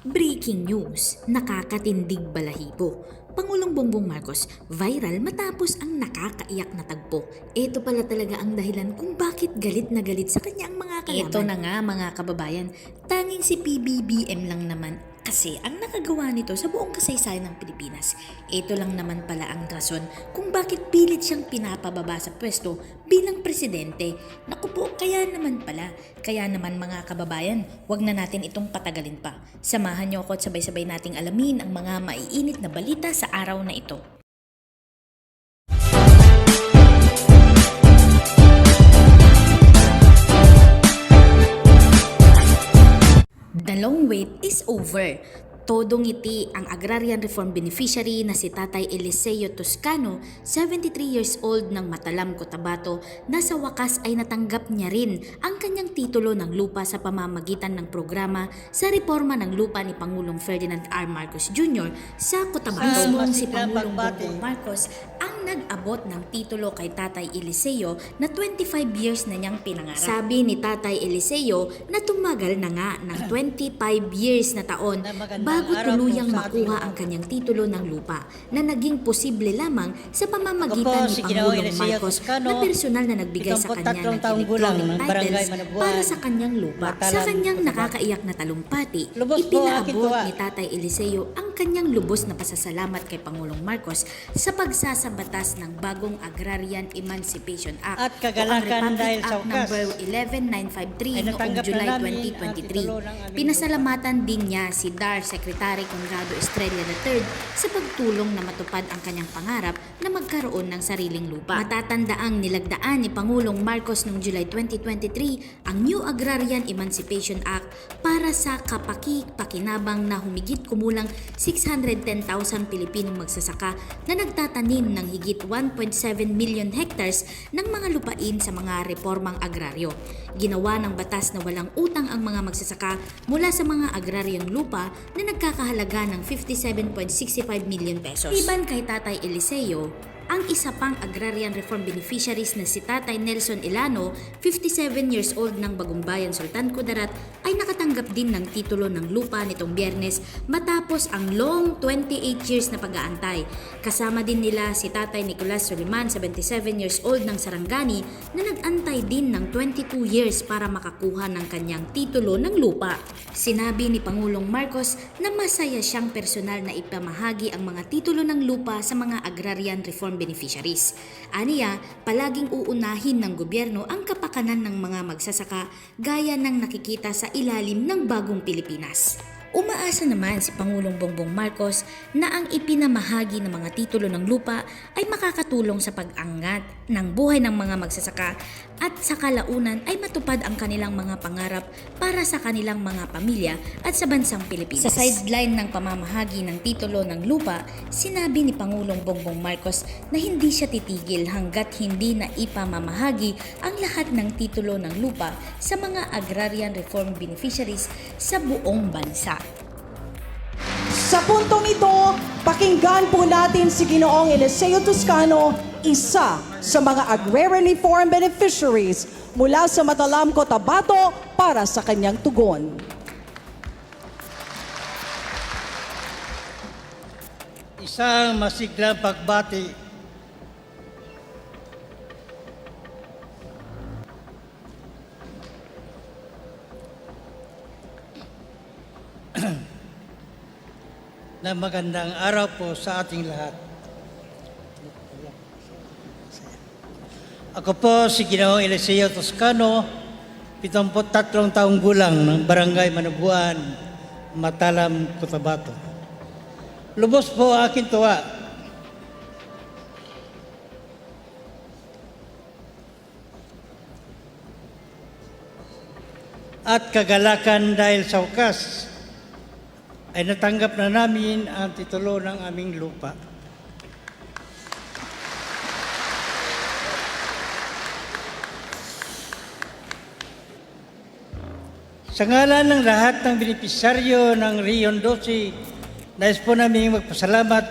Breaking news, nakakatindig balahibo. Pangulong Bongbong Marcos, viral matapos ang nakakaiyak na tagpo. Ito pala talaga ang dahilan kung bakit galit na galit sa kanya ang mga kalaban. Ito na nga mga kababayan, tanging si PBBM lang naman kasi ang nakagawa nito sa buong kasaysayan ng Pilipinas. Ito lang naman pala ang rason kung bakit pilit siyang pinapababa sa pwesto bilang presidente. Naku po, kaya naman mga kababayan, wag na natin itong patagalin pa. Samahan niyo ako at sabay-sabay nating alamin ang mga maiinit na balita sa araw na ito. The long wait is over. Todo ngiti ang agrarian reform beneficiary na si Tatay Eliseo Toscano, 73 years old ng Matalam, Cotabato, na sa wakas ay natanggap niya rin ang kanyang titulo ng lupa sa pamamagitan ng programa sa reforma ng lupa ni Pangulong Ferdinand R. Marcos Jr. sa Cotabato. Mismong si Pangulong Bongbong Marcos ang nag-abot ng titulo kay Tatay Eliseo na 25 years na niyang pinangarap. Sabi ni Tatay Eliseo na tumagal na nga ng 25 years na taon bago tuluyang makuha ang kanyang titulo ng lupa na naging posible lamang sa pamamagitan ni Pangulong Marcos na personal na nagbigay sa kanya ng electronic titles para sa kanyang lupa. Sa kanyang nakakaiyak na talumpati, ipinaabot ni Tatay Eliseo ang kanyang lubos na pasasalamat kay Pangulong Marcos sa pagsasabatas ng bagong Agrarian Emancipation Act at o ang kagalakan dahil Republic sa Act wakas No. 11953 noong July 2023. 2023. Pinasalamatan din niya si DAR Secretary Conrado Estrella III sa pagtulong na matupad ang kanyang pangarap na magkaroon ng sariling lupa. Matatandaang nilagdaan ni Pangulong Marcos noong July 2023 ang New Agrarian Emancipation Act para sa kapaki-pakinabang na humigit kumulang 610,000 Pilipinong magsasaka na nagtatanim ng higit 1.7 million hectares ng mga lupain sa mga reformang agraryo. Ginawa ng batas na walang utang ang mga magsasaka mula sa mga agraryong lupa na nagkakahalaga ng 57.65 million pesos. Iban kay Tatay Eliseo, ang isa pang agrarian reform beneficiaries na si Tatay Nelson Ilano, 57 years old ng Bagumbayan, Sultan Kudarat, ay nakatanggap din ng titulo ng lupa nitong Biyernes matapos ang long 28 years na pag-aantay. Kasama din nila si Tatay Nicolas Soliman, 77 years old ng Sarangani, na nag-antay din ng 22 years para makakuha ng kanyang titulo ng lupa. Sinabi ni Pangulong Marcos na masaya siyang personal na ipamahagi ang mga titulo ng lupa sa mga agrarian reform beneficiaries. Aniya, palaging uunahin ng gobyerno ang kapakanan ng mga magsasaka gaya ng nakikita sa ilalim ng bagong Pilipinas. Umaasa naman si Pangulong Bongbong Marcos na ang ipinamahagi ng mga titulo ng lupa ay makakatulong sa pag-angat ng buhay ng mga magsasaka at sa kalaunan ay matupad ang kanilang mga pangarap para sa kanilang mga pamilya at sa bansang Pilipinas. Sa sideline ng pamamahagi ng titulo ng lupa, sinabi ni Pangulong Bongbong Marcos na hindi siya titigil hanggat hindi na ipamamahagi ang lahat ng titulo ng lupa sa mga agrarian reform beneficiaries sa buong bansa. Sa puntong ito, pakinggan po natin si Ginoong Eliseo Toscano, isa sa mga agrarian reform beneficiaries mula sa Matalam, Cotabato, para sa kanyang tugon. Isang masiglang pagbati na magandang araw po sa ating lahat. Ako po si Ginoong Eliseo Toscano, 73 taong gulang ng Barangay Manabuan, Matalam, Cotabato. Lubos po aking tuwa at kagalakan dahil sa wakas ay natanggap na namin ang titulo ng aming lupa. Sa ngalan ng lahat ng benepisyaryo ng Rion 12, nais po namin magpasalamat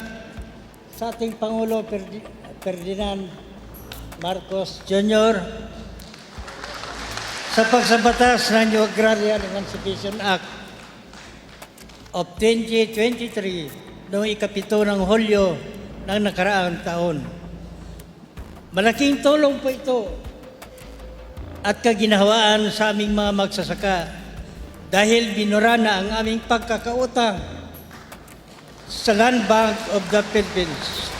sa ating Pangulo Ferdinand Marcos Jr. sa pagsabatas ng New Agrarian Emancipation Act of 2023 noong ikapito ng Hulyo ng nakaraang taon. Malaking tulong po ito at kaginhawaan sa aming mga magsasaka dahil binura na ang aming pagkakautang sa Land Bank of the Philippines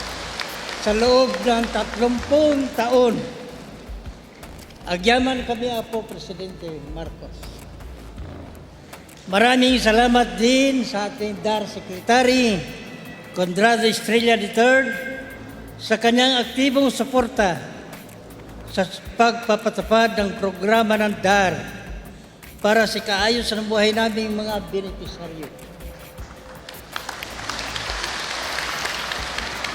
sa loob ng 30 taon. Agyaman kami, Apo Presidente Marcos. Maraming salamat din sa ating DAR Secretary, Conrado Estrella III, sa kanyang aktibong suporta sa pagpapatupad ng programa ng DAR para sa kaayos ng buhay naming mga benepisaryo.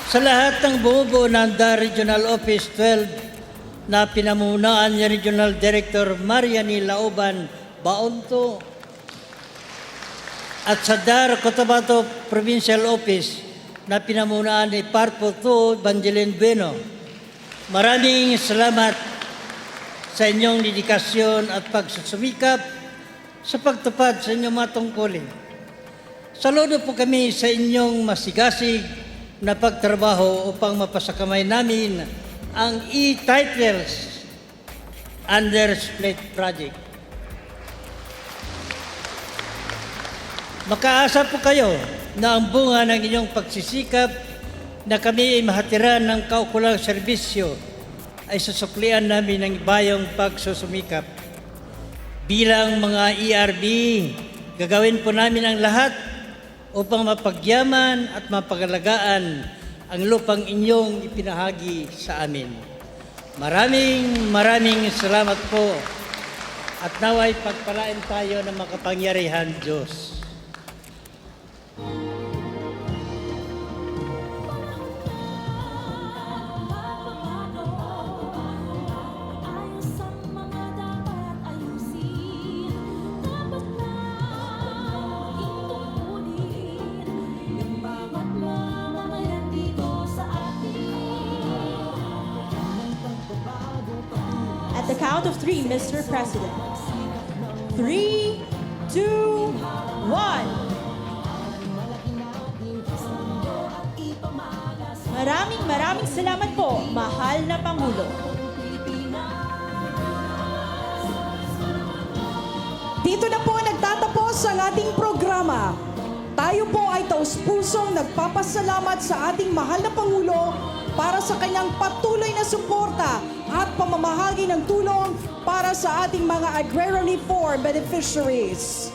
Sa lahat ng bumubuo ng DAR Regional Office 12 na pinamunuan ni Regional Director Mariani Lauban Baonto at sa DAR Cotabato Provincial Office na pinamunuan ni Parpo 2 Evangeline Bueno, maraming salamat sa inyong dedikasyon at pagsusumikap sa pagtupad sa inyong mga tungkulin. Saludo po kami sa inyong masigasig na pagtrabaho upang mapasakamay namin ang e-titles under Split Project. Makaasa po kayo na ang bunga ng inyong pagsisikap na kami ay mahatiran ng kaukulang serbisyo ay susuklian namin ng bayong pagsusumikap. Bilang mga ERB, gagawin po namin ang lahat upang mapagyaman at mapagalagaan ang lupang inyong ipinahagi sa amin. Maraming salamat po at naway pagpalain tayo ng makapangyarihan Diyos. At the count of 3, Mr. President. 3, 2, 1. Maraming salamat po, mahal na Pangulo. Dito na po nagtatapos ang ating programa. Tayo po ay taus-pusong nagpapasalamat sa ating mahal na Pangulo para sa kanyang patuloy na suporta at pamamahagi ng tulong para sa ating mga agrarian reform beneficiaries.